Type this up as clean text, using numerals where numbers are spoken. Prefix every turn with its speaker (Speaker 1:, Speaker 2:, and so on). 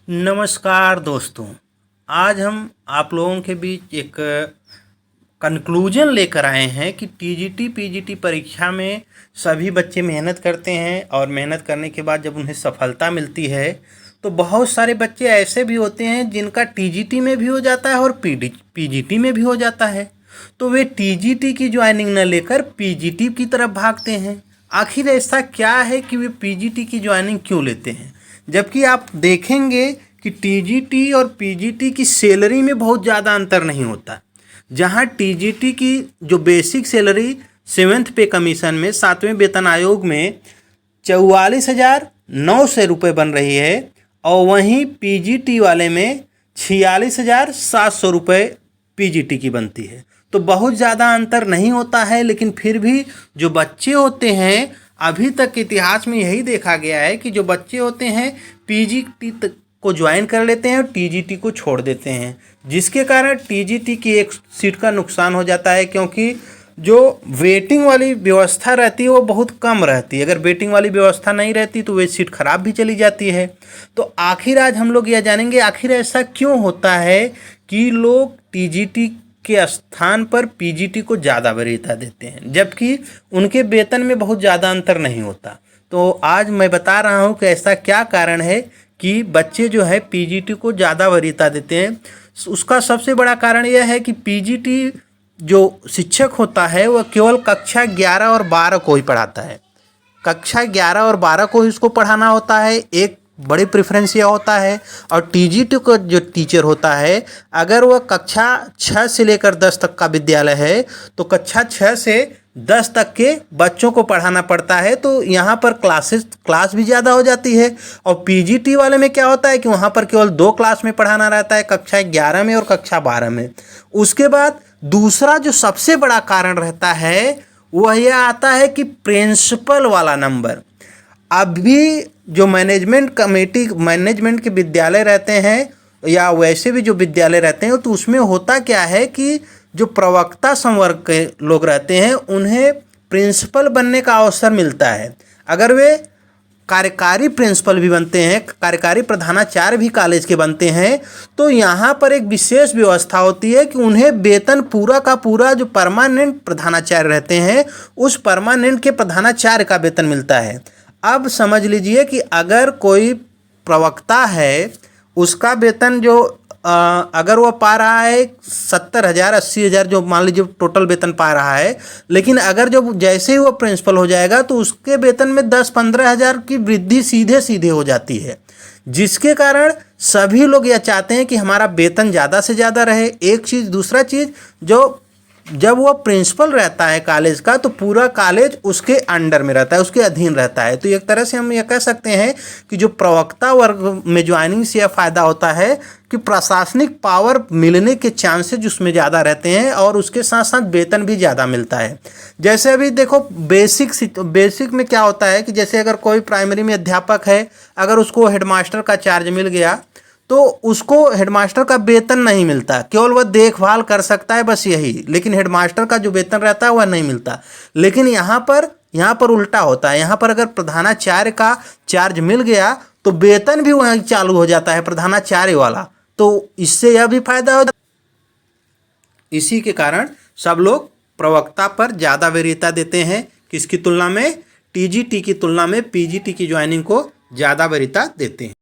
Speaker 1: नमस्कार दोस्तों। आज हम आप लोगों के बीच एक कंक्लूजन लेकर आए हैं कि टीजीटी पीजीटी परीक्षा में सभी बच्चे मेहनत करते हैं और मेहनत करने के बाद जब उन्हें सफलता मिलती है तो बहुत सारे बच्चे ऐसे भी होते हैं जिनका टीजीटी में भी हो जाता है और पीजीटी में भी हो जाता है। तो वे टीजीटी की ज्वाइनिंग न लेकर पीजीटी की तरफ भागते हैं। आखिर ऐसा क्या है कि वे पीजीटी की ज्वाइनिंग क्यों लेते हैं, जबकि आप देखेंगे कि टीजीटी और पीजीटी की सैलरी में बहुत ज़्यादा अंतर नहीं होता। जहां टीजीटी की जो बेसिक सैलरी 7th पे कमीशन में 7वें वेतन आयोग में 44,900 रुपये बन रही है और वहीं पीजीटी वाले में 46,700 रुपये पीजीटी की बनती है। तो बहुत ज़्यादा अंतर नहीं होता है, लेकिन फिर भी जो बच्चे होते हैं, अभी तक इतिहास में यही देखा गया है कि जो बच्चे होते हैं पीजीटी को ज्वाइन कर लेते हैं और टीजीटी को छोड़ देते हैं, जिसके कारण टीजीटी की एक सीट का नुकसान हो जाता है, क्योंकि जो वेटिंग वाली व्यवस्था रहती है वो बहुत कम रहती है। अगर वेटिंग वाली व्यवस्था नहीं रहती तो वे सीट खराब भी चली जाती है। तो आखिर आज हम लोग यह जानेंगे आखिर ऐसा क्यों होता है कि लोग टीजीटी के स्थान पर पीजीटी को ज़्यादा वरीयता देते हैं, जबकि उनके वेतन में बहुत ज़्यादा अंतर नहीं होता। तो आज मैं बता रहा हूँ कि ऐसा क्या कारण है कि बच्चे जो है पीजीटी को ज़्यादा वरीयता देते हैं। उसका सबसे बड़ा कारण यह है कि पीजीटी जो शिक्षक होता है वह केवल कक्षा 11 और 12 को ही पढ़ाता है। कक्षा 11 और 12 को ही उसको पढ़ाना होता है। एक बड़ी प्रेफरेंस यह होता है। और टीजीटी का जो टीचर होता है, अगर वह कक्षा 6 से लेकर 10 तक का विद्यालय है तो कक्षा 6 से 10 तक के बच्चों को पढ़ाना पड़ता है। तो यहाँ पर क्लास भी ज़्यादा हो जाती है। और पीजीटी वाले में क्या होता है कि वहाँ पर केवल 2 क्लास में पढ़ाना रहता है, कक्षा 11 में और कक्षा 12 में। उसके बाद दूसरा जो सबसे बड़ा कारण रहता है वह यह आता है कि प्रिंसिपल वाला नंबर। अभी जो मैनेजमेंट के विद्यालय रहते हैं या वैसे भी जो विद्यालय रहते हैं, तो उसमें होता क्या है कि जो प्रवक्ता संवर्ग के लोग रहते हैं उन्हें प्रिंसिपल बनने का अवसर मिलता है। अगर वे कार्यकारी प्रिंसिपल भी बनते हैं, कार्यकारी प्रधानाचार्य भी कॉलेज के बनते हैं, तो यहाँ पर एक विशेष व्यवस्था होती है कि उन्हें वेतन पूरा का पूरा जो परमानेंट प्रधानाचार्य रहते हैं उस परमानेंट के प्रधानाचार्य का वेतन मिलता है। अब समझ लीजिए कि अगर कोई प्रवक्ता है, उसका वेतन जो अगर वह पा रहा है 70,000 80,000 जो मान लीजिए टोटल वेतन पा रहा है, लेकिन अगर जब जैसे ही वो प्रिंसिपल हो जाएगा तो उसके वेतन में 10-15 हज़ार की वृद्धि सीधे सीधे हो जाती है, जिसके कारण सभी लोग यह चाहते हैं कि हमारा वेतन ज़्यादा से ज़्यादा रहे। एक चीज़, दूसरा चीज़, जो जब वो प्रिंसिपल रहता है कॉलेज का तो पूरा कॉलेज उसके अंडर में रहता है, उसके अधीन रहता है। तो एक तरह से हम ये कह सकते हैं कि जो प्रवक्ता वर्ग में ज्वाइनिंग से यह फ़ायदा होता है कि प्रशासनिक पावर मिलने के चांसेज उसमें ज़्यादा रहते हैं और उसके साथ साथ वेतन भी ज़्यादा मिलता है। जैसे अभी देखो बेसिक में क्या होता है कि जैसे अगर कोई प्राइमरी में अध्यापक है, अगर उसको हेडमास्टर का चार्ज मिल गया तो उसको हेडमास्टर का वेतन नहीं मिलता, केवल वह देखभाल कर सकता है, बस यही। लेकिन हेडमास्टर का जो वेतन रहता है वह नहीं मिलता। लेकिन यहाँ पर उल्टा होता है। यहाँ पर अगर प्रधानाचार्य का चार्ज मिल गया तो वेतन भी वहीं चालू हो जाता है प्रधानाचार्य वाला। तो इससे यह भी फायदा होता है। इसी के कारण सब लोग प्रवक्ता पर ज़्यादा वरीयता देते हैं, किसकी तुलना में? टीजीटी की तुलना में पीजीटी की ज्वाइनिंग को ज़्यादा वरीयता देते हैं।